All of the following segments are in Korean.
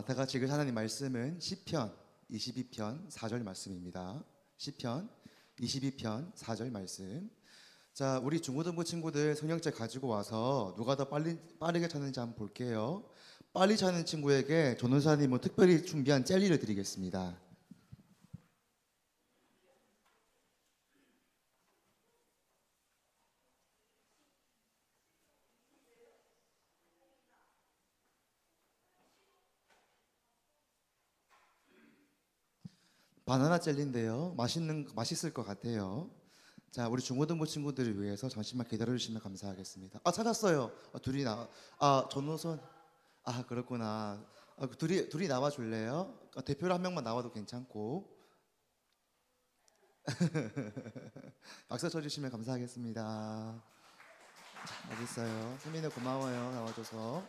다 같이 읽을 하나님 말씀은 시편 22편 4절 말씀입니다. 시편 22편 4절 말씀. 자, 우리 중고등부 친구들 성경책 가지고 와서 누가 더 빠르게 찾는지 한번 볼게요. 빨리 찾는 친구에게 전도사님은 특별히 준비한 젤리를 드리겠습니다. 바나나 젤리인데요. 맛있을 것 같아요. 자, 우리 중고등부 친구들을 위해서 잠시만 기다려주시면 감사하겠습니다. 찾았어요. 전호선. 그렇구나. 둘이 나와줄래요? 대표로 한 명만 나와도 괜찮고. 박수 쳐주시면 감사하겠습니다. 자, 여기 있어요. 수민이 고마워요. 나와줘서.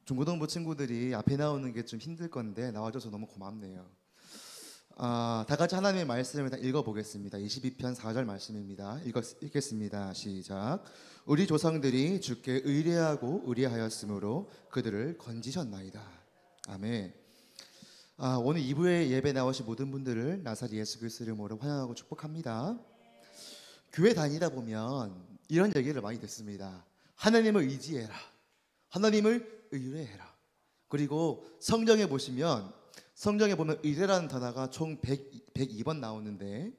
중고등부 친구들이 앞에 나오는 게 좀 힘들 건데 나와줘서 너무 고맙네요. 다 같이 하나님의 말씀을 다 읽어보겠습니다. 22편 4절 말씀입니다. 읽겠습니다. 시작. 우리 조상들이 주께 의뢰하고 의뢰하였으므로 그들을 건지셨나이다. 아멘. 오늘 2부의 예배 나오신 모든 분들을 나사리 예수 그리스도의 이름으로 환영하고 축복합니다. 교회 다니다 보면 이런 얘기를 많이 듣습니다. 하나님을 의지해라. 하나님을 의뢰해라. 그리고 성경에 보면 의뢰라는 단어가 총 102번 나오는데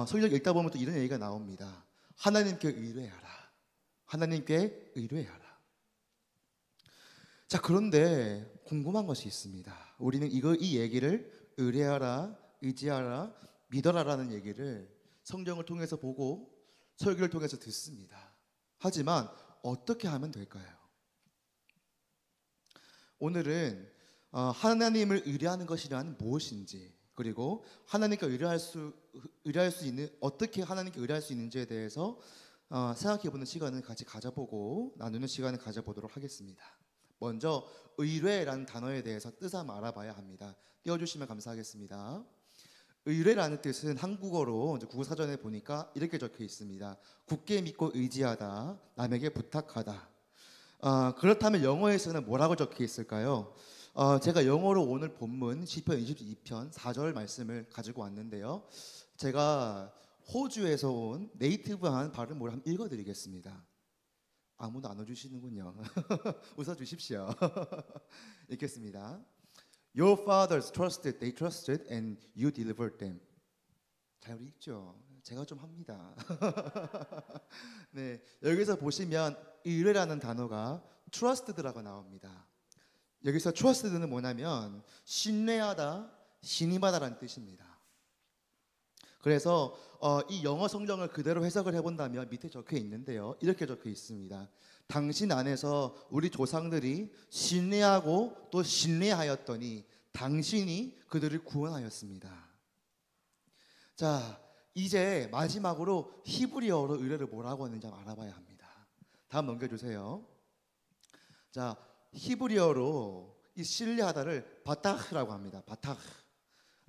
성경 읽다 보면 또 이런 얘기가 나옵니다. 하나님께 의뢰하라. 하나님께 의뢰하라. 자, 그런데 궁금한 것이 있습니다. 우리는 이 얘기를 의뢰하라, 의지하라, 믿어라라는 얘기를 성경을 통해서 보고 설교를 통해서 듣습니다. 하지만 어떻게 하면 될까요? 오늘은 하나님을 의뢰하는 것이란 무엇인지, 그리고 하나님께 어떻게 하나님께 의뢰할 수 있는지에 대해서 생각해보는 시간을 같이 가져보고 나누는 시간을 가져보도록 하겠습니다. 먼저 의뢰라는 단어에 대해서 뜻을 한번 알아봐야 합니다. 띄워주시면 감사하겠습니다. 의뢰라는 뜻은 한국어로 국어사전에 보니까 이렇게 적혀 있습니다. 굳게 믿고 의지하다, 남에게 부탁하다. 그렇다면 영어에서는 뭐라고 적혀 있을까요? 제가 영어로 오늘 본문 시편 22편 4절 말씀을 가지고 왔는데요. 제가 호주에서 온 네이티브한 발음으로 한번 읽어드리겠습니다. 아무도 안 웃으시는군요. 웃어주십시오. 읽겠습니다. Your fathers trusted, they trusted, and you delivered them. 잘 읽죠? 제가 좀 합니다. 네, 여기서 보시면 의뢰라는 단어가 trusted라고 나옵니다. 여기서 trusted는 뭐냐면 신뢰하다, 신임하다라는 뜻입니다. 그래서 이 영어 성경을 그대로 해석을 해본다면 밑에 적혀 있는데요. 이렇게 적혀 있습니다. 당신 안에서 우리 조상들이 신뢰하고 또 신뢰하였더니 당신이 그들을 구원하였습니다. 자, 이제 마지막으로 히브리어로 의뢰를 뭐라고 하는지 알아봐야 합니다. 다음 넘겨주세요. 자, 히브리어로 이 신뢰하다를 바타흐라고 합니다. 바타흐.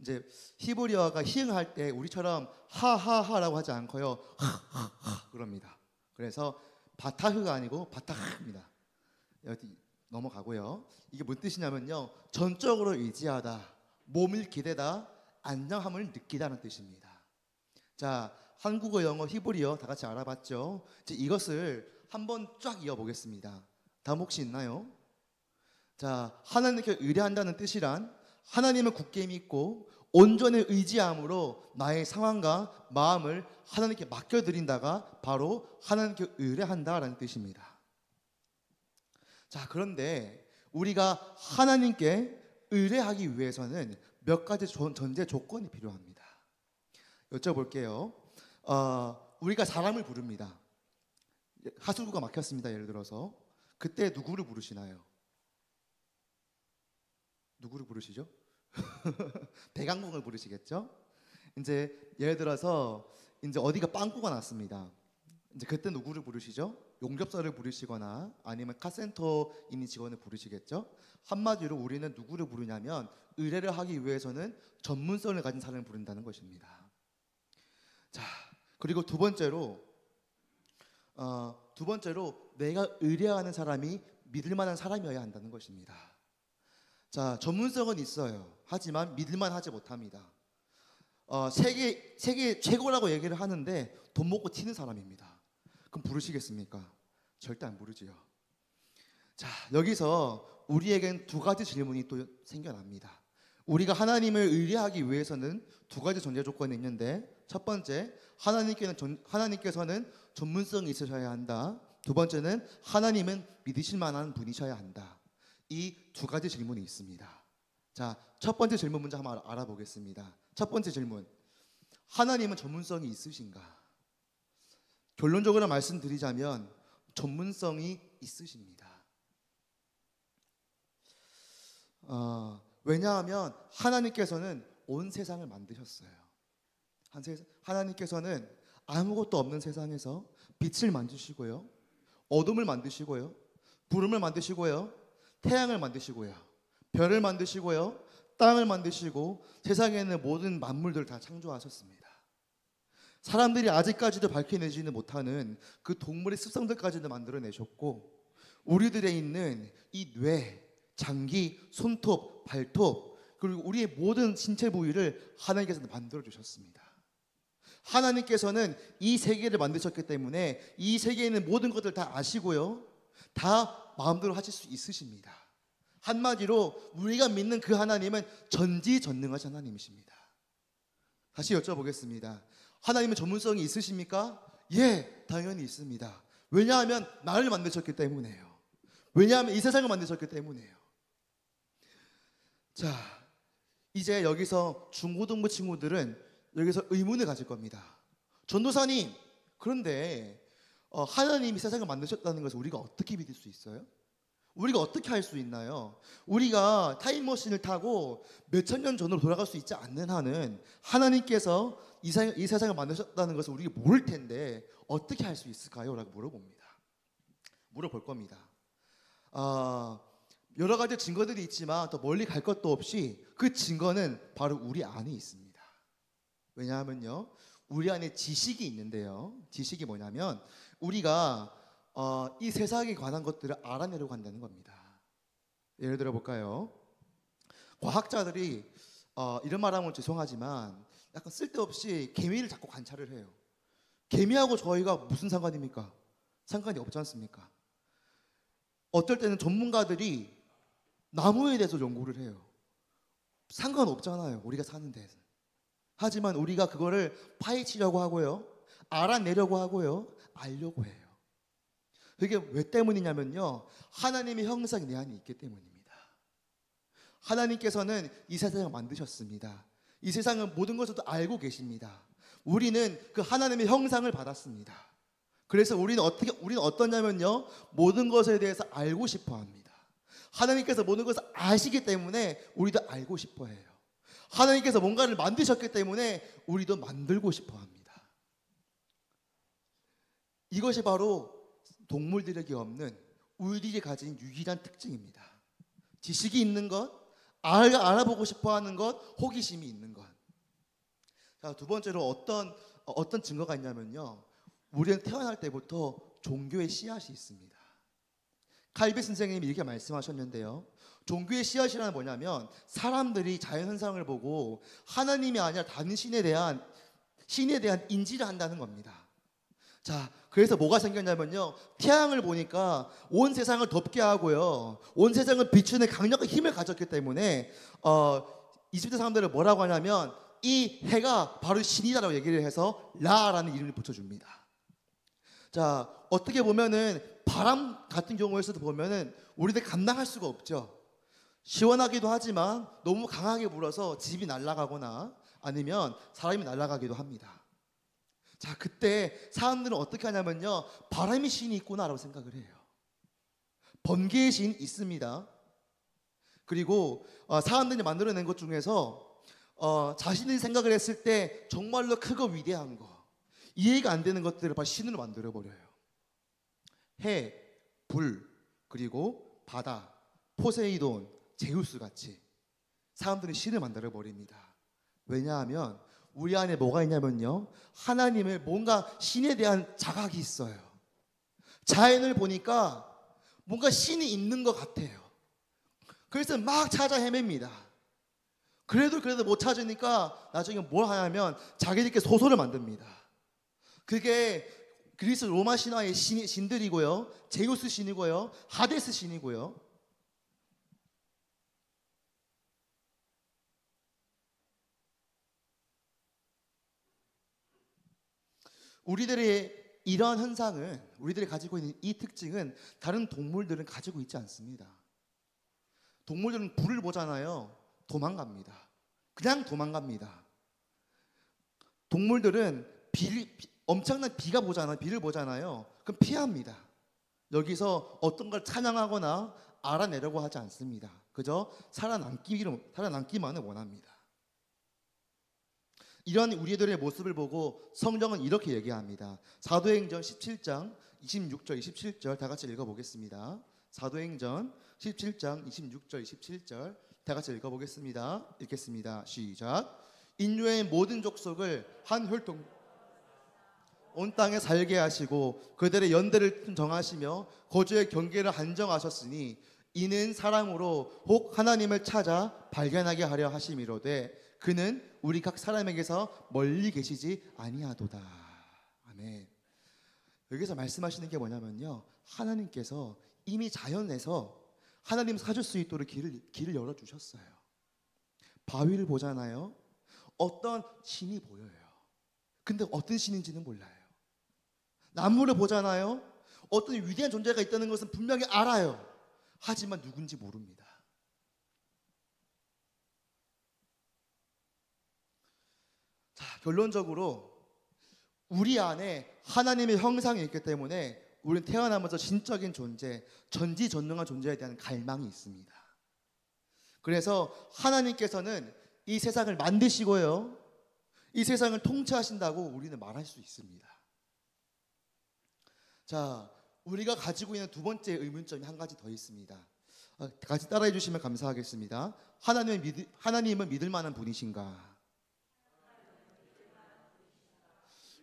이제 히브리어가 히응할 때 우리처럼 하하하라고 하지 않고요. 하하하 그럽니다. 그래서 바타흐가 아니고 바타흐입니다. 여기 넘어가고요. 이게 무슨 뜻이냐면요. 전적으로 의지하다, 몸을 기대다, 안정함을 느끼다는 뜻입니다. 자, 한국어, 영어, 히브리어 다 같이 알아봤죠? 이제 이것을 한번 쫙 이어보겠습니다. 다음 혹시 있나요? 자, 하나님께 의뢰한다는 뜻이란 하나님을 굳게 믿고 온전히 의지함으로 나의 상황과 마음을 하나님께 맡겨드린다가 바로 하나님께 의뢰한다라는 뜻입니다. 자, 그런데 우리가 하나님께 의뢰하기 위해서는 몇 가지 전제 조건이 필요합니다. 여쭤볼게요. 우리가 사람을 부릅니다. 하수구가 막혔습니다. 예를 들어서 그때 누구를 부르시나요? 누구를 부르시죠? 대강공을 부르시겠죠? 이제 예를 들어서 이제 어디가 빵꾸가 났습니다. 이제 그때 누구를 부르시죠? 용접사를 부르시거나 아니면 카센터 있는 직원을 부르시겠죠? 한마디로 우리는 누구를 부르냐면 의뢰를 하기 위해서는 전문성을 가진 사람을 부른다는 것입니다. 자, 그리고 두 번째로 내가 의뢰하는 사람이 믿을 만한 사람이어야 한다는 것입니다. 자, 전문성은 있어요. 하지만 믿을만 하지 못합니다. 세계 최고라고 얘기를 하는데 돈 먹고 튀는 사람입니다. 그럼 부르시겠습니까? 절대 안 부르지요. 자, 여기서 우리에겐 두 가지 질문이 또 생겨납니다. 우리가 하나님을 의뢰하기 위해서는 두 가지 전제 조건이 있는데, 첫 번째, 하나님께서는 전문성이 있으셔야 한다. 두 번째는 하나님은 믿으실 만한 분이셔야 한다. 이 두 가지 질문이 있습니다. 자, 첫 번째 질문 먼저 한번 알아보겠습니다. 첫 번째 질문, 하나님은 전문성이 있으신가? 결론적으로 말씀드리자면 전문성이 있으십니다. 왜냐하면 하나님께서는 온 세상을 만드셨어요. 하나님께서는 아무것도 없는 세상에서 빛을 만드시고요, 어둠을 만드시고요, 구름을 만드시고요, 태양을 만드시고요, 별을 만드시고요, 땅을 만드시고 세상에 있는 모든 만물들을 다 창조하셨습니다. 사람들이 아직까지도 밝혀내지는 못하는 그 동물의 습성들까지도 만들어내셨고, 우리들에 있는 이 뇌, 장기, 손톱, 발톱, 그리고 우리의 모든 신체 부위를 하나님께서 만들어 주셨습니다. 하나님께서는 이 세계를 만드셨기 때문에 이 세계에 있는 모든 것들을 다 아시고요, 다 마음대로 하실 수 있으십니다. 한마디로 우리가 믿는 그 하나님은 전지전능하신 하나님이십니다. 다시 여쭤보겠습니다. 하나님은 전문성이 있으십니까? 예, 당연히 있습니다. 왜냐하면 나를 만드셨기 때문에요. 왜냐하면 이 세상을 만드셨기 때문에요. 자, 이제 여기서 중고등부 친구들은 여기서 의문을 가질 겁니다. 전도사님, 그런데 하나님이 세상을 만드셨다는 것을 우리가 어떻게 믿을 수 있어요? 우리가 어떻게 할 수 있나요? 우리가 타임머신을 타고 몇천 년 전으로 돌아갈 수 있지 않는 한은 하나님께서 이 세상을 만드셨다는 것을 우리가 모를 텐데 어떻게 할 수 있을까요? 라고 물어볼 겁니다. 여러 가지 증거들이 있지만 더 멀리 갈 것도 없이 그 증거는 바로 우리 안에 있습니다. 왜냐하면요, 우리 안에 지식이 있는데요, 지식이 뭐냐면 우리가 이 세상에 관한 것들을 알아내려고 한다는 겁니다. 예를 들어 볼까요? 과학자들이 이런 말하면 죄송하지만 약간 쓸데없이 개미를 자꾸 관찰을 해요. 개미하고 저희가 무슨 상관입니까? 상관이 없지 않습니까? 어떨 때는 전문가들이 나무에 대해서 연구를 해요. 상관없잖아요, 우리가 사는 데서. 하지만 우리가 그거를 파헤치려고 하고요, 알아내려고 하고요, 알려고 해요. 그게 왜 때문이냐면요, 하나님의 형상이 내 안에 있기 때문입니다. 하나님께서는 이 세상을 만드셨습니다. 이 세상은 모든 것을 또 알고 계십니다. 우리는 그 하나님의 형상을 받았습니다. 그래서 우리는 어떠냐면요, 모든 것에 대해서 알고 싶어 합니다. 하나님께서 모든 것을 아시기 때문에 우리도 알고 싶어 해요. 하나님께서 뭔가를 만드셨기 때문에 우리도 만들고 싶어 합니다. 이것이 바로 동물들에게 없는 우리들이 가진 유일한 특징입니다. 지식이 있는 것, 알아보고 싶어 하는 것, 호기심이 있는 것. 자, 두 번째로 어떤 증거가 있냐면요, 우리는 태어날 때부터 종교의 씨앗이 있습니다. 칼빈 선생님이 이렇게 말씀하셨는데요, 종교의 씨앗이란 뭐냐면 사람들이 자연현상을 보고 하나님이 아니라 다른 신에 대한 인지를 한다는 겁니다. 자, 그래서 뭐가 생겼냐면요, 태양을 보니까 온 세상을 덮게 하고요, 온 세상을 비추는 강력한 힘을 가졌기 때문에 이집트 사람들은 뭐라고 하냐면 이 해가 바로 신이다라고 얘기를 해서 라라는 이름을 붙여줍니다. 자, 어떻게 보면은 바람 같은 경우에서도 보면은 우리들 감당할 수가 없죠. 시원하기도 하지만 너무 강하게 불어서 집이 날아가거나 아니면 사람이 날아가기도 합니다. 자, 그때 사람들은 어떻게 하냐면요, 바람의 신이 있구나라고 생각을 해요. 번개의 신 있습니다. 그리고 사람들이 만들어낸 것 중에서 자신이 생각을 했을 때 정말로 크고 위대한 거, 이해가 안 되는 것들을 바로 신으로 만들어버려요. 해, 불, 그리고 바다, 포세이돈, 제우스 같이 사람들은 신을 만들어버립니다. 왜냐하면 우리 안에 뭐가 있냐면요, 하나님을 뭔가 신에 대한 자각이 있어요. 자연을 보니까 뭔가 신이 있는 것 같아요. 그래서 막 찾아 헤맵니다. 그래도 못 찾으니까 나중에 뭘 하냐면 자기들끼리 소설을 만듭니다. 그게 그리스 로마 신화의 신들이고요, 제우스 신이고요, 하데스 신이고요. 우리들의 이러한 현상은, 우리들이 가지고 있는 이 특징은 다른 동물들은 가지고 있지 않습니다. 동물들은 불을 보잖아요. 도망갑니다. 그냥 도망갑니다. 동물들은 엄청난 비가 보잖아요. 비를 보잖아요. 그럼 피합니다. 여기서 어떤 걸 찬양하거나 알아내려고 하지 않습니다. 그저 살아남기만을 원합니다. 이런 우리들의 모습을 보고 성경은 이렇게 얘기합니다. 사도행전 17장 26절 27절 다 같이 읽어보겠습니다. 사도행전 17장 26절 27절 다 같이 읽어보겠습니다. 읽겠습니다. 시작. 인류의 모든 족속을 한 혈통 온 땅에 살게 하시고 그들의 연대를 정하시며 거주의 경계를 한정하셨으니 이는 사람으로 혹 하나님을 찾아 발견하게 하려 하심이로되 그는 우리 각 사람에게서 멀리 계시지 아니하도다. 아멘. 여기서 말씀하시는 게 뭐냐면요, 하나님께서 이미 자연에서 하나님 찾을 수 있도록 길을 열어주셨어요. 바위를 보잖아요. 어떤 신이 보여요. 근데 어떤 신인지는 몰라요. 나무를 보잖아요. 어떤 위대한 존재가 있다는 것은 분명히 알아요. 하지만 누군지 모릅니다. 자, 결론적으로 우리 안에 하나님의 형상이 있기 때문에 우리는 태어나면서 신적인 존재, 전지전능한 존재에 대한 갈망이 있습니다. 그래서 하나님께서는 이 세상을 만드시고요, 이 세상을 통치하신다고 우리는 말할 수 있습니다. 자, 우리가 가지고 있는 두 번째 의문점이 한 가지 더 있습니다. 같이 따라해 주시면 감사하겠습니다. 하나님은 믿을 만한 분이신가?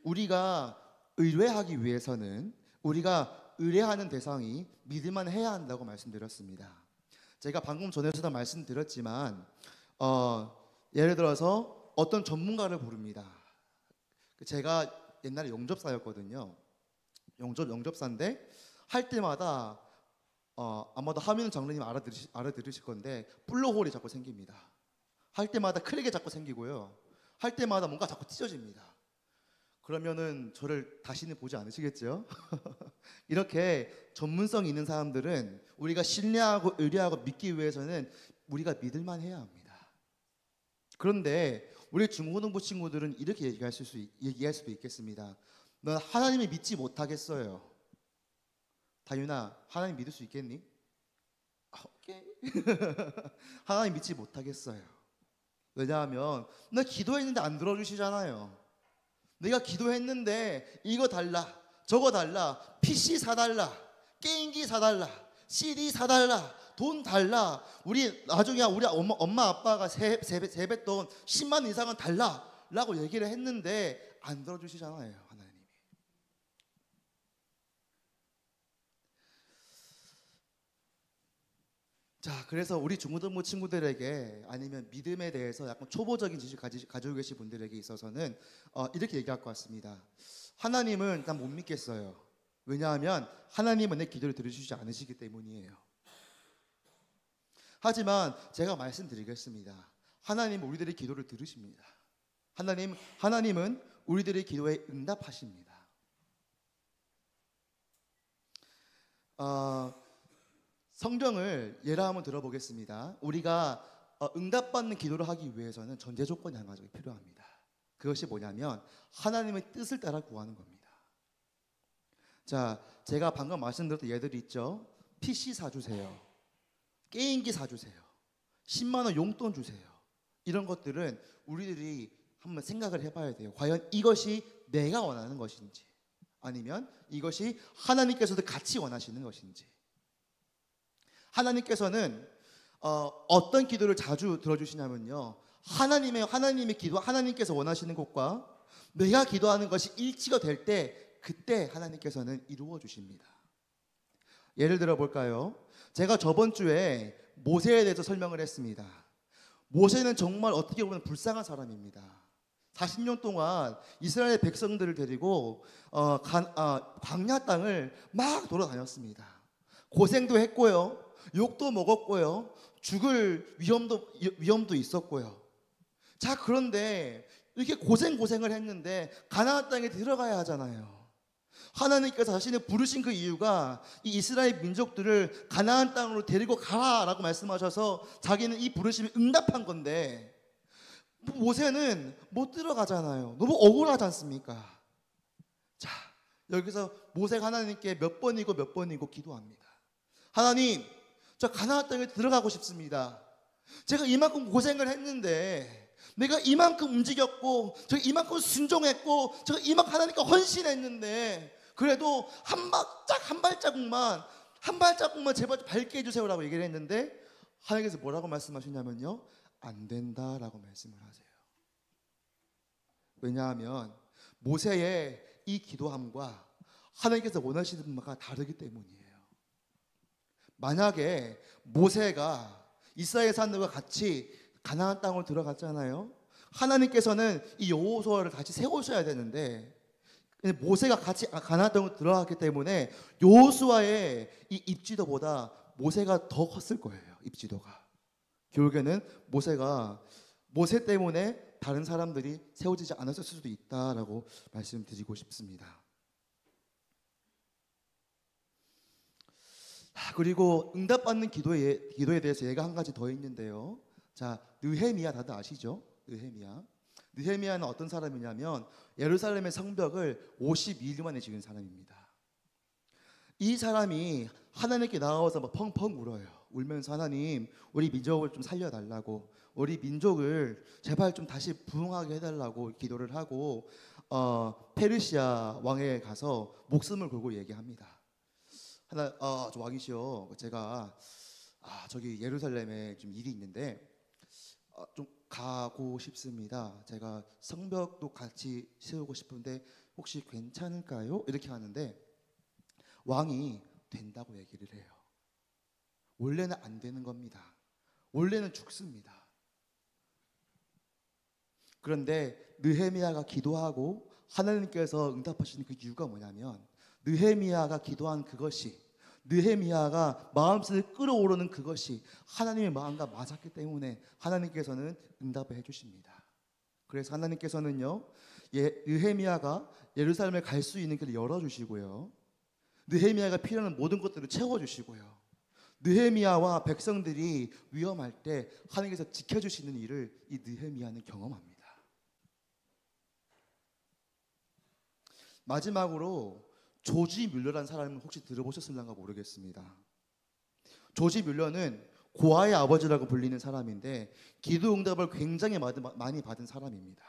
우리가 의뢰하기 위해서는 우리가 의뢰하는 대상이 믿을만 해야 한다고 말씀드렸습니다. 제가 방금 전에서도 말씀드렸지만 예를 들어서 어떤 전문가를 부릅니다. 제가 옛날에 영접사였거든요. 영접사인데 할 때마다 아마도 하민우 장로님 알아들으실 건데 플로홀이 자꾸 생깁니다. 할 때마다 크랙이 자꾸 생기고요. 할 때마다 뭔가 자꾸 찢어집니다. 그러면은 저를 다시는 보지 않으시겠죠? 이렇게 전문성 있는 사람들은 우리가 신뢰하고 의뢰하고 믿기 위해서는 우리가 믿을만 해야 합니다. 그런데 우리 중고등부 친구들은 이렇게 얘기할 수도 있겠습니다. 넌 하나님을 믿지 못하겠어요. 다윤아, 하나님 믿을 수 있겠니? 오케이. 하나님 믿지 못하겠어요. 왜냐하면 나 기도했는데 안 들어주시잖아요. 내가 기도했는데 이거 달라, 저거 달라, PC 사달라, 게임기 사달라, CD 사달라, 돈 달라, 나중에 우리 엄마 아빠가 세뱃돈 10만 원 이상은 달라 라고 얘기를 했는데 안 들어주시잖아요, 하나님이. 자, 그래서 우리 중고등부 친구들에게 아니면 믿음에 대해서 약간 초보적인 지식을 가지고 계신 분들에게 있어서는 이렇게 얘기할 것 같습니다. 하나님은 난 못 믿겠어요. 왜냐하면 하나님은 내 기도를 들으시지 않으시기 때문이에요. 하지만 제가 말씀드리겠습니다. 하나님은 우리들의 기도를 들으십니다. 하나님은 우리들의 기도에 응답하십니다. 성경을 예로 한번 들어보겠습니다. 우리가 응답받는 기도를 하기 위해서는 전제 조건이 한 가지가 필요합니다. 그것이 뭐냐면 하나님의 뜻을 따라 구하는 겁니다. 자, 제가 방금 말씀드렸던 예들이 있죠. PC 사주세요. 게임기 사주세요. 10만 원 용돈 주세요. 이런 것들은 우리들이 한번 생각을 해봐야 돼요. 과연 이것이 내가 원하는 것인지 아니면 이것이 하나님께서도 같이 원하시는 것인지. 하나님께서는 어떤 기도를 자주 들어주시냐면요, 하나님의 기도, 하나님께서 원하시는 것과 내가 기도하는 것이 일치가 될 때 그때 하나님께서는 이루어 주십니다. 예를 들어 볼까요? 제가 저번 주에 모세에 대해서 설명을 했습니다. 모세는 정말 어떻게 보면 불쌍한 사람입니다. 40년 동안 이스라엘 백성들을 데리고 광야 땅을 막 돌아다녔습니다. 고생도 했고요, 욕도 먹었고요, 죽을 위험도 있었고요. 자, 그런데 이렇게 고생을 했는데 가나안 땅에 들어가야 하잖아요. 하나님께서 자신을 부르신 그 이유가 이 이스라엘 민족들을 가나안 땅으로 데리고 가라라고 말씀하셔서 자기는 이 부르심에 응답한 건데, 모세는 못 들어가잖아요. 너무 억울하지 않습니까? 자, 여기서 모세가 하나님께 몇 번이고 기도합니다. 하나님, 저 가나안 땅에 들어가고 싶습니다. 제가 이만큼 고생을 했는데, 내가 이만큼 움직였고, 제가 이만큼 순종했고, 제가 이만큼 하나님께 헌신했는데, 그래도 한 발자국만 제발 밟게 해주세요라고 얘기를 했는데, 하나님께서 뭐라고 말씀하시냐면요, 안 된다라고 말씀을 하세요. 왜냐하면 모세의 이 기도함과 하나님께서 원하시는 바가 다르기 때문이에요. 만약에 모세가 이스라엘 사람들과 같이 가나안 땅으로 들어갔잖아요. 하나님께서는 이 여호수아를 다시 세우셔야 되는데, 모세가 같이 가나안 땅으로 들어갔기 때문에 여호수아의 이 입지도보다 모세가 더 컸을 거예요. 입지도가. 결국에는 모세 때문에 다른 사람들이 세워지지 않았을 수도 있다라고 말씀드리고 싶습니다. 그리고 응답받는 기도에 대해서 예가 한 가지 더 있는데요. 자, 느헤미야 다들 아시죠? 느헤미야는 어떤 사람이냐면 예루살렘의 성벽을 52일 만에 지은 사람입니다. 이 사람이 하나님께 나와서 막 펑펑 울어요. 울면서 하나님, 우리 민족을 좀 살려달라고, 우리 민족을 제발 좀 다시 부흥하게 해달라고 기도를 하고 페르시아 왕에 가서 목숨을 걸고 얘기합니다. 저 왕이시여, 제가 저기 예루살렘에 좀 일이 있는데 좀 가고 싶습니다. 제가 성벽도 같이 세우고 싶은데 혹시 괜찮을까요? 이렇게 하는데 왕이 된다고 얘기를 해요. 원래는 안 되는 겁니다. 원래는 죽습니다. 그런데 느헤미야가 기도하고 하나님께서 응답하시는 그 이유가 뭐냐면, 느헤미야가 기도한 그것이, 느헤미야가 마음속에 끓어오르는 그것이 하나님의 마음과 맞았기 때문에 하나님께서는 응답을 해주십니다. 그래서 하나님께서는요, 느헤미야가 예루살렘에 갈 수 있는 길을 열어주시고요, 느헤미야가 필요한 모든 것들을 채워주시고요, 느헤미야와 백성들이 위험할 때 하나님께서 지켜주시는 일을 이 느헤미야는 경험합니다. 마지막으로 조지 뮬러라는 사람을 혹시 들어보셨을런가 모르겠습니다. 조지 뮬러는 고아의 아버지라고 불리는 사람인데 기도 응답을 굉장히 많이 받은 사람입니다.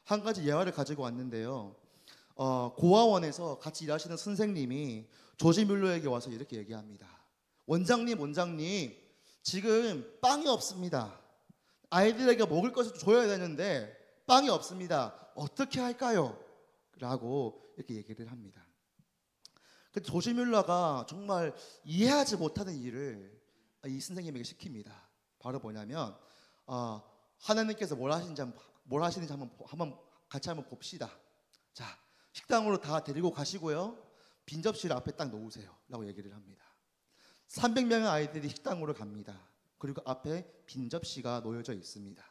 한 가지 예화를 가지고 왔는데요. 고아원에서 같이 일하시는 선생님이 조지 뮬러에게 와서 이렇게 얘기합니다. 원장님, 지금 빵이 없습니다. 아이들에게 먹을 것을 줘야 되는데 빵이 없습니다. 어떻게 할까요? 라고 이렇게 얘기를 합니다. 조지 뮬러가 정말 이해하지 못하는 일을 이 선생님에게 시킵니다. 바로 뭐냐면 하나님께서 뭘 하시는지 한번 같이 봅시다. 자, 식당으로 다 데리고 가시고요, 빈 접시를 앞에 딱 놓으세요 라고 얘기를 합니다. 300명의 아이들이 식당으로 갑니다. 그리고 앞에 빈 접시가 놓여져 있습니다.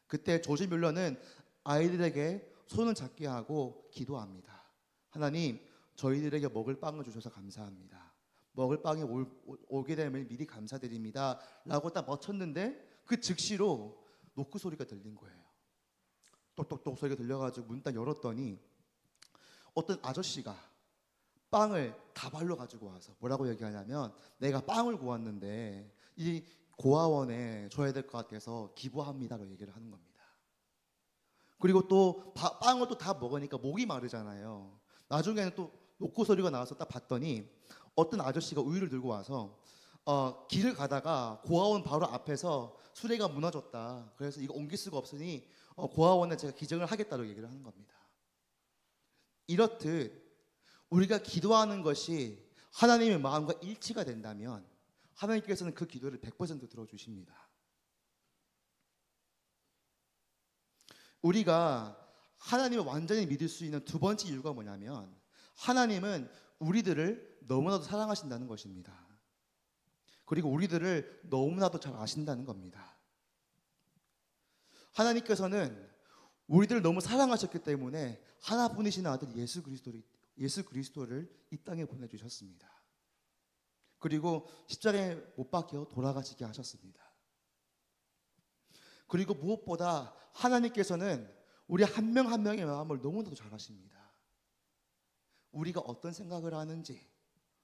그때 조지 뮬러는 아이들에게 손을 잡게 하고 기도합니다. 하나님, 저희들에게 먹을 빵을 주셔서 감사합니다. 먹을 빵이 오게 되면 미리 감사드립니다 라고 딱 멈췄는데 그 즉시로 노크 소리가 들린 거예요. 똑똑똑 소리가 들려가지고 문 딱 열었더니 어떤 아저씨가 빵을 다발로 가지고 와서 뭐라고 얘기하냐면, 내가 빵을 구웠는데 이 고아원에 줘야 될 것 같아서 기부합니다라고 얘기를 하는 겁니다. 그리고 또 빵을 또 다 먹으니까 목이 마르잖아요. 나중에는 또 노크 소리가 나와서 딱 봤더니 어떤 아저씨가 우유를 들고 와서 길을 가다가 고아원 바로 앞에서 수레가 무너졌다. 그래서 이거 옮길 수가 없으니 고아원에 제가 기증을 하겠다고 얘기를 하는 겁니다. 이렇듯 우리가 기도하는 것이 하나님의 마음과 일치가 된다면 하나님께서는 그 기도를 100% 들어주십니다. 우리가 하나님을 완전히 믿을 수 있는 두 번째 이유가 뭐냐면 하나님은 우리들을 너무나도 사랑하신다는 것입니다. 그리고 우리들을 너무나도 잘 아신다는 겁니다. 하나님께서는 우리들을 너무 사랑하셨기 때문에 하나뿐이신 아들 예수 그리스도를 이 땅에 보내주셨습니다. 그리고 십자가에 못 박혀 돌아가시게 하셨습니다. 그리고 무엇보다 하나님께서는 우리 한 명 한 명의 마음을 너무나도 잘 아십니다. 우리가 어떤 생각을 하는지,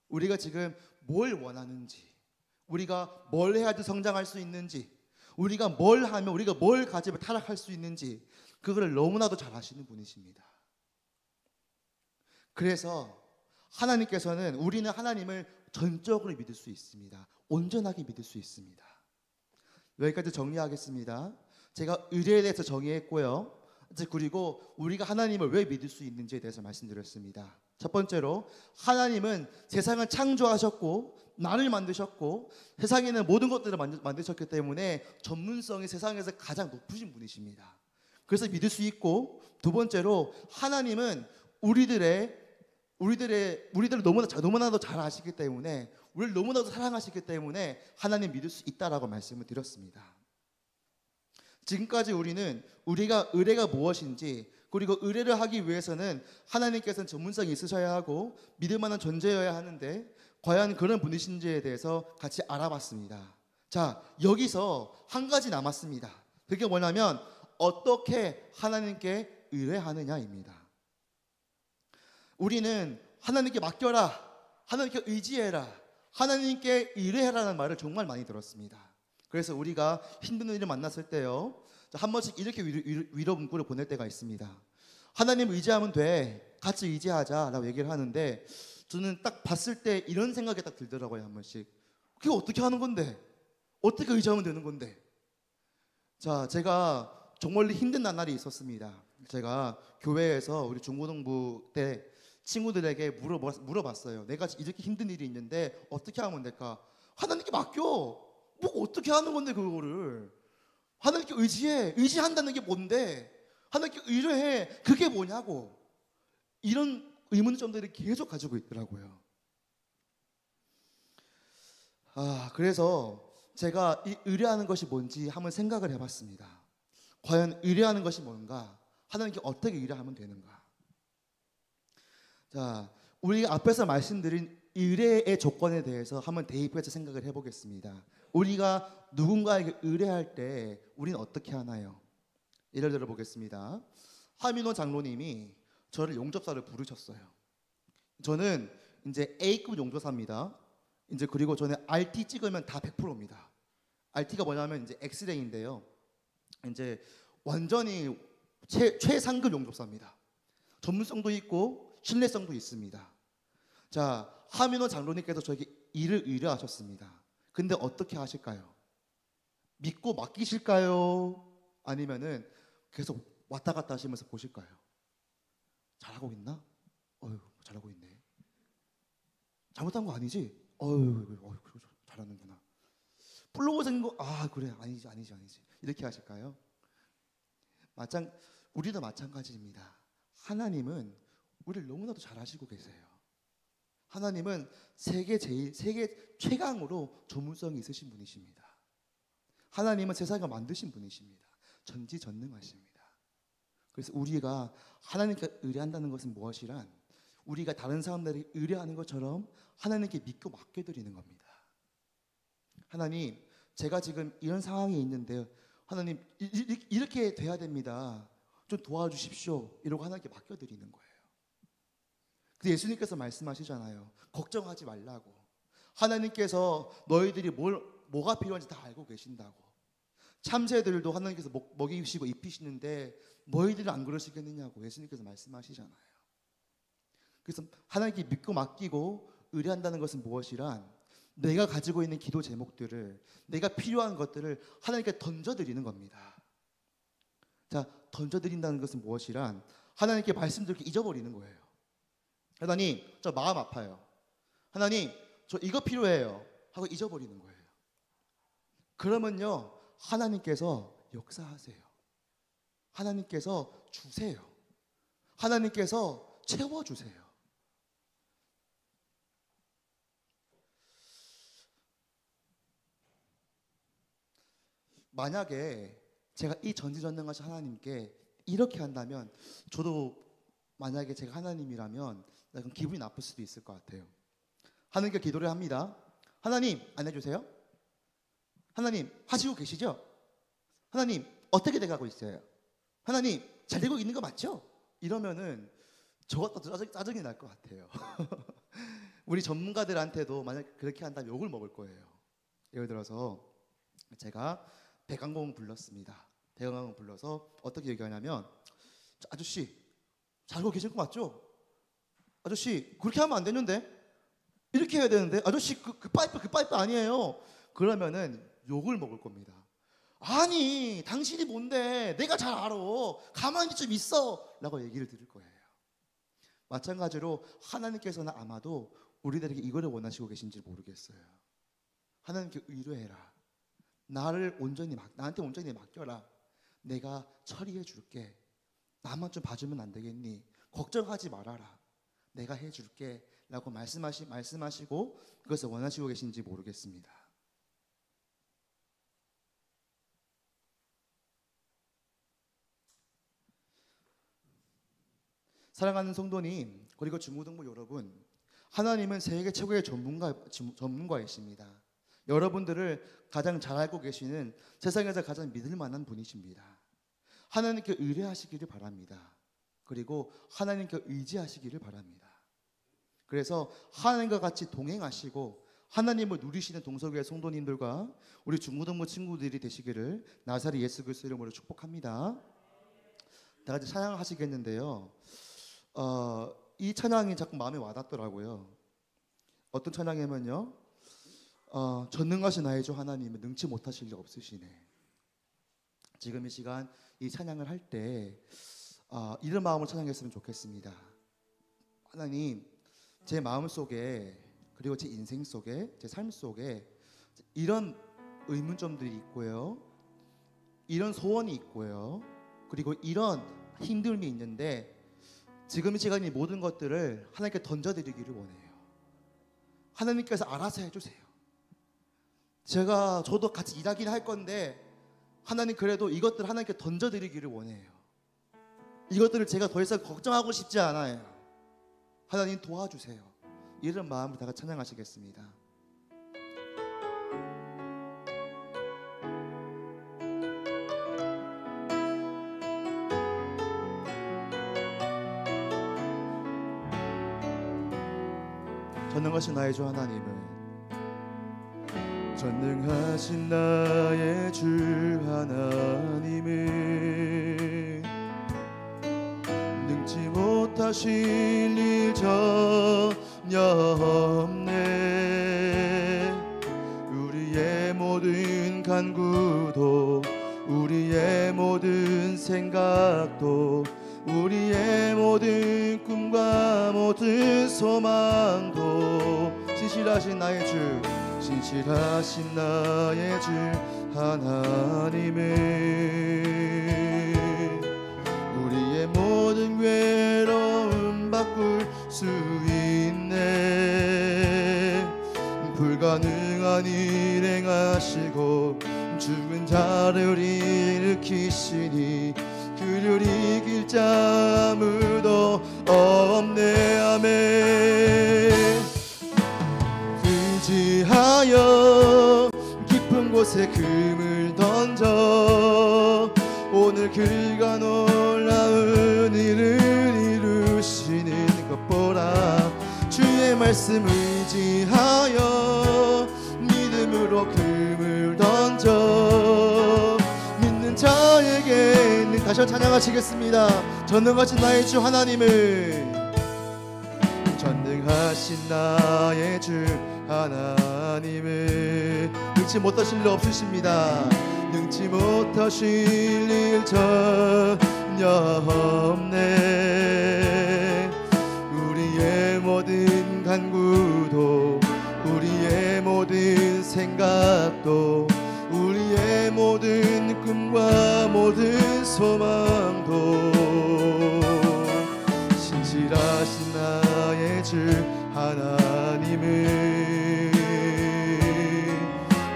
우리가 지금 뭘 원하는지, 우리가 뭘 해야지 성장할 수 있는지, 우리가 뭘 하면 우리가 뭘 가지면 타락할 수 있는지 그거를 너무나도 잘 아시는 분이십니다. 그래서 하나님께서는 우리는 하나님을 전적으로 믿을 수 있습니다. 온전하게 믿을 수 있습니다. 여기까지 정리하겠습니다. 제가 의뢰에 대해서 정의했고요. 그리고 우리가 하나님을 왜 믿을 수 있는지에 대해서 말씀드렸습니다. 첫 번째로 하나님은 세상을 창조하셨고 나를 만드셨고 세상에 있는 모든 것들을 만드셨기 때문에 전문성이 세상에서 가장 높으신 분이십니다. 그래서 믿을 수 있고, 두 번째로 하나님은 우리들을 너무나도 잘 아시기 때문에, 우리를 너무나도 사랑하시기 때문에 하나님 믿을 수 있다라고 말씀을 드렸습니다. 지금까지 우리는 우리가 의뢰가 무엇인지, 그리고 의뢰를 하기 위해서는 하나님께서는 전문성이 있으셔야 하고 믿을 만한 존재여야 하는데 과연 그런 분이신지에 대해서 같이 알아봤습니다. 자, 여기서 한 가지 남았습니다. 그게 뭐냐면 어떻게 하나님께 의뢰하느냐입니다. 우리는 하나님께 맡겨라, 하나님께 의지해라, 하나님께 의뢰해라는 말을 정말 많이 들었습니다. 그래서 우리가 힘든 일을 만났을 때요, 한 번씩 이렇게 위로 문구를 보낼 때가 있습니다. 하나님 의지하면 돼, 같이 의지하자라고 얘기를 하는데 저는 딱 봤을 때 이런 생각이 딱 들더라고요. 한 번씩 그게 어떻게 하는 건데, 어떻게 의지하면 되는 건데. 자, 제가 정말 힘든 나날이 있었습니다. 제가 교회에서 우리 중고등부 때 친구들에게 물어봤어요. 내가 이렇게 힘든 일이 있는데 어떻게 하면 될까? 하나님께 맡겨. 뭐 어떻게 하는 건데 그거를. 하나님께 의지해. 의지한다는 게 뭔데? 하나님께 의뢰해. 그게 뭐냐고. 이런 의문점들이 계속 가지고 있더라고요. 그래서 제가 이 의뢰하는 것이 뭔지 한번 생각을 해봤습니다. 과연 의뢰하는 것이 뭔가? 하나님께 어떻게 의뢰하면 되는가? 자, 우리가 앞에서 말씀드린 의뢰의 조건에 대해서 한번 대입해서 생각을 해보겠습니다. 우리가 누군가에게 의뢰할 때 우리는 어떻게 하나요? 예를 들어 보겠습니다. 하민호 장로님이 저를 용접사를 부르셨어요. 저는 이제 A급 용접사입니다. 이제 그리고 저는 RT 찍으면 다 100%입니다. RT가 뭐냐면 이제 엑스레이인데요. 이제 완전히 최상급 용접사입니다. 전문성도 있고 신뢰성도 있습니다. 자, 하민호 장로님께서 저에게 일을 의뢰하셨습니다. 근데 어떻게 하실까요? 믿고 맡기실까요? 아니면은 계속 왔다 갔다 하시면서 보실까요? 잘하고 있나? 잘하고 있네. 잘못한 거 아니지? 잘하는구나. 플로우적인 거, 그래, 아니지. 이렇게 하실까요? 우리도 마찬가지입니다. 하나님은 우리를 너무나도 잘 아시고 계세요. 하나님은 세계 최강으로 전문성이 있으신 분이십니다. 하나님은 세상을 만드신 분이십니다. 전지전능하십니다. 그래서 우리가 하나님께 의뢰한다는 것은 무엇이란, 우리가 다른 사람들이 의뢰하는 것처럼 하나님께 믿고 맡겨드리는 겁니다. 하나님, 제가 지금 이런 상황이 있는데 하나님 이렇게 돼야 됩니다. 좀 도와주십시오. 이러고 하나님께 맡겨드리는 거예요. 근데 예수님께서 말씀하시잖아요. 걱정하지 말라고. 하나님께서 너희들이 뭐가 필요한지 다 알고 계신다고. 참새들도 하나님께서 먹이시고 입히시는데 너희들은 안 그러시겠느냐고 예수님께서 말씀하시잖아요. 그래서 하나님께 믿고 맡기고 의뢰한다는 것은 무엇이란, 내가 가지고 있는 기도 제목들을, 내가 필요한 것들을 하나님께 던져드리는 겁니다. 자, 던져드린다는 것은 무엇이란, 하나님께 말씀드리고 잊어버리는 거예요. 하나님, 저 마음 아파요. 하나님 저 이거 필요해요 하고 잊어버리는 거예요. 그러면요 하나님께서 역사하세요. 하나님께서 주세요. 하나님께서 채워주세요. 만약에 제가 이 전지전능하신 하나님께 이렇게 한다면 저도 만약에 제가 하나님이라면 약간 기분이 나쁠 수도 있을 것 같아요. 하나님께 기도를 합니다. 하나님 안 해주세요? 하나님 하시고 계시죠? 하나님 어떻게 돼가고 있어요? 하나님 잘 되고 있는 거 맞죠? 이러면은 저것도 짜증이 날 것 같아요. 우리 전문가들한테도 만약 그렇게 한다면 욕을 먹을 거예요. 예를 들어서 제가 대강공 불렀습니다. 대강공 불러서 어떻게 얘기하냐면 아저씨 잘 알고 계신 거 맞죠? 아저씨 그렇게 하면 안 되는데 이렇게 해야 되는데 아저씨 그 파이프 아니에요. 그러면은 욕을 먹을 겁니다. 아니 당신이 뭔데 내가 잘 알아 가만히 좀 있어 라고 얘기를 들을 거예요. 마찬가지로 하나님께서는 아마도 우리들에게 이거를 원하시고 계신지 모르겠어요. 하나님께 의뢰해라. 나한테 온전히 맡겨라. 내가 처리해 줄게. 나만 좀 봐주면 안 되겠니? 걱정하지 말아라. 내가 해줄게 라고 말씀하시고 그것을 원하시고 계신지 모르겠습니다. 사랑하는 성도님 그리고 중고등부 여러분, 하나님은 세계 최고의 전문가이십니다. 여러분들을 가장 잘 알고 계시는 세상에서 가장 믿을 만한 분이십니다. 하나님께 의뢰하시기를 바랍니다. 그리고 하나님께 의지하시기를 바랍니다. 그래서 하나님과 같이 동행하시고 하나님을 누리시는 동서교회 성도님들과 우리 중고등부 친구들이 되시기를 나사렛 예수 그리스도 이름으로 축복합니다. 다 같이 찬양을 하시겠는데요. 이 찬양이 자꾸 마음에 와닿더라고요. 어떤 찬양이면요, 전능하신 나의 주 하나님은 능치 못하실 리 없으시네. 지금 이 시간 이 찬양을 할 때 이런 마음으로 찬양했으면 좋겠습니다. 하나님, 제 마음 속에 그리고 제 인생 속에 제 삶 속에 이런 의문점들이 있고요, 이런 소원이 있고요, 그리고 이런 힘듦이 있는데 지금 이 시간 이 모든 것들을 하나님께 던져드리기를 원해요. 하나님께서 알아서 해주세요. 저도 같이 일하긴 할 건데 하나님 그래도 이것들 하나님께 던져드리기를 원해요. 이것들을 제가 더 이상 걱정하고 싶지 않아요. 하나님 도와주세요. 이런 마음으로 다 같이 찬양하시겠습니다. 전능하신 나의 주 하나님은 전능하신 나의 주 하나님은 능치 못하실 일 전혀 없네. 우리의 모든 간구도 우리의 모든 생각도 우리의 모든 꿈과 모든 소망도 신실하신 나의 주 하나님은 우리의 모든 괴로움 바꿀 수 있네. 불가능한 일 행하시고 죽은 자를 일으키시니 그를 이길 자 아무도 없네. 아멘. 의지하여 깊은 곳에 금을 던져 오늘 그가 놀라운 일을 이루시는 것 보라. 주의 말씀 의지하여 믿음으로 금을 던져 믿는 자에게 다시 한번 찬양하시겠습니다. 전능하신 나의 주 하나님을 전능하신 나의 주 하나님은 능치 못하실 일 없으십니다. 능치 못하실 일 전혀 없네. 우리의 모든 간구도 생각도 우리의 모든 꿈과 모든 소망도 신실하신 나의 주 하나님은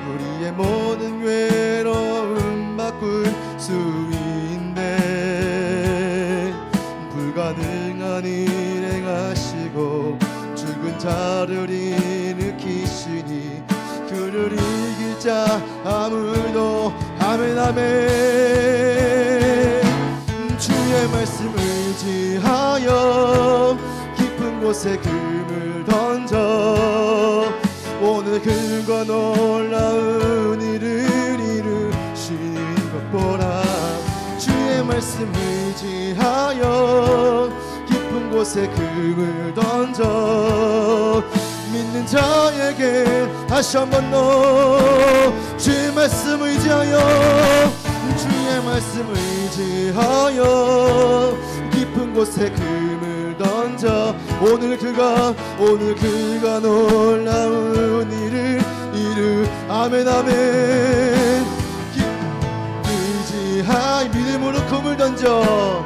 우리의 모든 외로움 바꿀 수 있네. 불가능한 일 행하시고 죽은 자를 일으키시니 그를 이길 자 아무도. 아멘 아멘. 주의 말씀 의지하여 깊은 곳에 금을 던져 오늘 그가 놀라운 일을 이루신 것 보라. 주의 말씀 의지하여 깊은 곳에 금을 던져 믿는 자에게 다시 한번 너 주의 말씀 의지하여 주의 말씀 의지하여 깊은 곳에 금을 던져 오늘 그가 놀라운 일을 아멘 아멘. 의지하여 믿음으로 금을 던져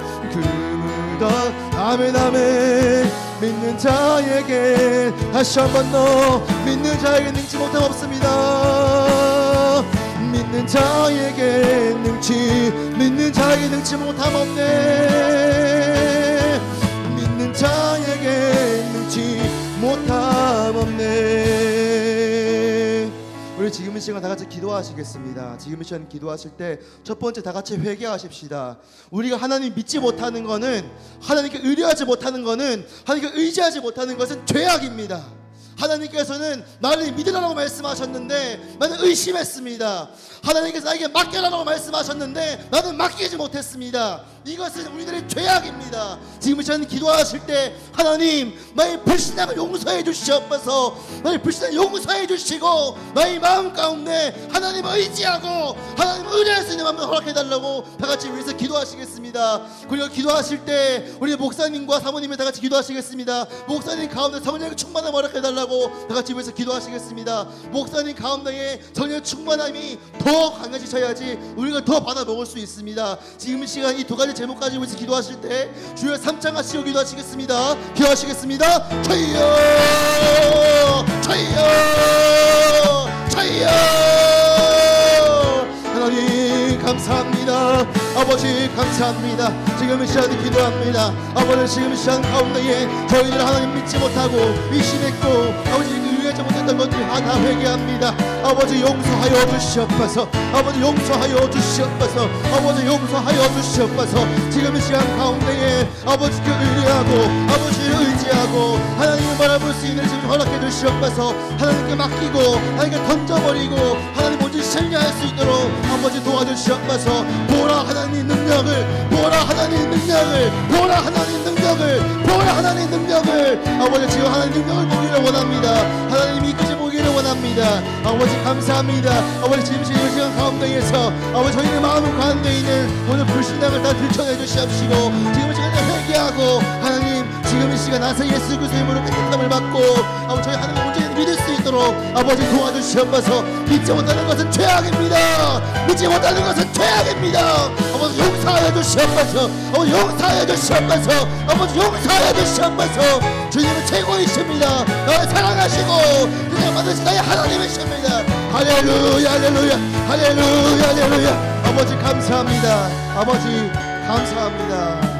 아멘 아멘. 믿는 자에게 다시 한번 너 믿는 자에게 능치 못함 없습니다. 믿는 자에게 능치 못함 없네. 믿는 자에게 능치 못함 없네. 우리 지금 이 시간 다 같이 기도하시겠습니다. 지금 이 시간 기도하실 때 첫 번째 다 같이 회개하십시다. 우리가 하나님 믿지 못하는 거는, 하나님께 의뢰하지 못하는 거는, 하나님께 의지하지 못하는 것은 죄악입니다. 하나님께서는 나를 믿으라고 말씀하셨는데 나는 의심했습니다. 하나님께서 나에게 맡겨라고 말씀하셨는데 나는 맡기지 못했습니다. 이것은 우리들의 죄악입니다. 지금 이 시간 기도하실 때 하나님 나의 불신앙을 용서해 주시옵소서. 나의 불신앙을 용서해 주시고 나의 마음 가운데 하나님을 의지하고 하나님을 의뢰할 수 있는 마음을 허락해 달라고 다 같이 위해서 기도하시겠습니다. 그리고 기도하실 때 우리 목사님과 사모님이 다 같이 기도하시겠습니다. 목사님 가운데 성령의 충만함을 허락해 달라고 다 같이 위해서 기도하시겠습니다. 목사님 가운데에 성령의 충만함이 더 강해지셔야지 우리가 더 받아 먹을 수 있습니다. 지금 이 시간 이 두 가지 제목까지 위해서 기도하실 때 주여 삼창하시고 기도하시겠습니다. 기도하시겠습니다. 저희여 하나님 감사합니다. 아버지 감사합니다. 지금 이 시간에 기도합니다. 아버지 지금 이 시간 가운데에 저희들 하나님 믿지 못하고 의심했고 아버지 의뢰하지 못했던 것들 다 회개합니다. 아버지 용서하여 주시옵소서. 아버지 용서하여 주시옵소서. 아버지 용서하여 주시옵소서. 지금 이 시간 가운데에 아버지께 의뢰하고 아버지를 의지하고 하나님을 바라볼 수 있는 지금 허락해 주시옵소서. 하나님께 맡기고 하나님께 던져버리고 하나님 본질 신뢰할 수 있도록 아버지 도와주시옵소서. 보라 하나님 능력을, 보라 하나님 능력을, 보라 하나님 능력을, 보라 하나님 능력을. 아버지 지금 하나님 능력을 보기를 원합니다. 하나님 이끄시 보기를 원합니다. 아버지 감사합니다. 아버지 지금 시간 가운데에서 아버지 저희의 마음 가운데 있는 오늘 불신앙을 다 들춰내 주시옵시고 지금 시간에 회개하고 하나님 지금 이 시간 나서 예수 그리스도의 이름으로 깨끗함을 받고 아버지 저희 하나님 온전히 믿을 수 있도록 아버지 도와주시옵소서. 믿지 못하는 것은 죄악입니다. 믿지 못하는 것은 죄악입니다. 아버지 용서하여 주시옵소서. 아버지 용서하여 주시옵소서. 아버지 용서하여 주시옵소서. 주님은 최고이십니다. 나를 사랑하시고 그냥 받으신 나의 하나님이십니다. 할렐루야 할렐루야 할렐루야 할렐루야. 아버지 감사합니다. 아버지 감사합니다.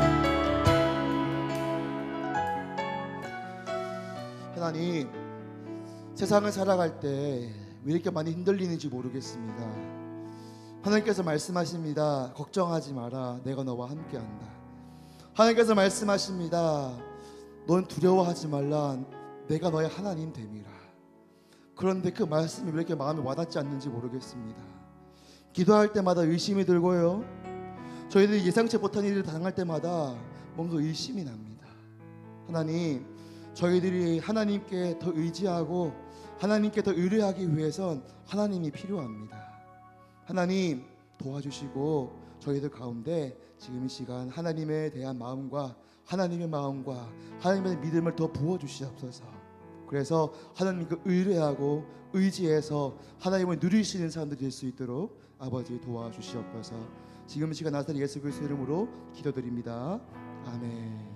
하나님 세상을 살아갈 때 왜 이렇게 많이 흔들리는지 모르겠습니다. 하나님께서 말씀하십니다. 걱정하지 마라. 내가 너와 함께한다. 하나님께서 말씀하십니다. 넌 두려워하지 말라. 내가 너의 하나님 됨이라. 그런데 그 말씀이 왜 이렇게 마음에 와닿지 않는지 모르겠습니다. 기도할 때마다 의심이 들고요. 저희들이 예상치 못한 일을 당할 때마다 뭔가 의심이 납니다. 하나님 저희들이 하나님께 더 의지하고 하나님께 더 의뢰하기 위해선 하나님이 필요합니다. 하나님 도와주시고 저희들 가운데 지금 이 시간 하나님에 대한 마음과 하나님의 마음과 하나님의 믿음을 더 부어주시옵소서. 그래서 하나님 그 의뢰하고 의지해서 하나님을 누리시는 사람들이 될 수 있도록 아버지 도와주시옵소서. 지금 이 시간 나사렛 예수 그리스도 이름으로 기도드립니다. 아멘.